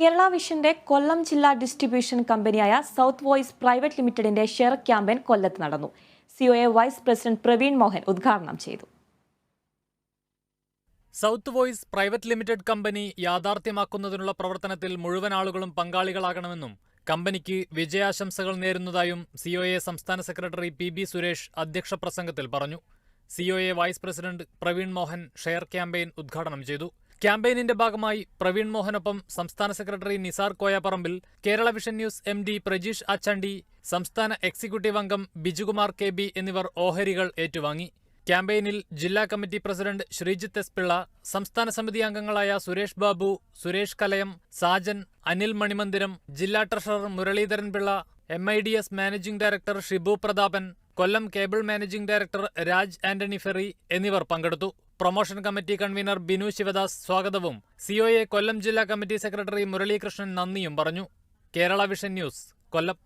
കേരള വിഷന്റെ കൊല്ലം ജില്ലാ ഡിസ്ട്രിബ്യൂഷൻ കമ്പനിയായ South Voice private ലിമിറ്റഡിന്റെ ഷെയർ ക്യാമ്പയിൻ കൊല്ലത്ത് നടന്നു. COA vice president Praveen Mohan ഉദ്ഘാടനം ചെയ്തു. South Voice private limited company യാഥാർത്ഥ്യമാക്കുന്നതിനുള്ള പ്രവർത്തനത്തിൽ മുഴുവൻ ആളുകളും പങ്കാളികളാകണമെന്നും കമ്പനിക്ക് വിജയാശംസകൾ നേരുന്നതായും സിഒഎ സംസ്ഥാന സെക്രട്ടറി പി സുരേഷ് അധ്യക്ഷ പ്രസംഗത്തിൽ പറഞ്ഞു. COA vice president Praveen Mohan share campaign ഉദ്ഘാടനം ചെയ്തു. ക്യാമ്പയിനിന്റെ ഭാഗമായി പ്രവീൺ മോഹനൊപ്പം സംസ്ഥാന സെക്രട്ടറി നിസാർ കോയാപ്പറമ്പിൽ, Kerala vision news MD Prajeesh Achandi, സംസ്ഥാന എക്സിക്യൂട്ടീവ് അംഗം ബിജുകുമാർ KB എന്നിവർ ഓഹരികൾ ഏറ്റുവാങ്ങി. ക്യാമ്പയിനിൽ ജില്ലാ committee president Sreejith S. Pillai, സംസ്ഥാന സമിതി അംഗങ്ങളായ സുരേഷ് ബാബു, സുരേഷ് കലയം, സാജൻ, അനിൽ മണിമന്ദിരം, ജില്ലാ treasurer Muraleedharan Pillai, MIDS managing director Shibu Prathapan, Kollam cable managing director Raj Antony Ferry എന്നിവർ പങ്കെടുത്തു. Promotion committee convener Binu Sivadas സ്വാഗതവും സിഒഎ കൊല്ലം ജില്ലാ കമ്മിറ്റി സെക്രട്ടറി മുരളീകൃഷ്ണൻ നന്ദിയും പറഞ്ഞു. കേരള വിഷൻ ന്യൂസ്, കൊല്ലം.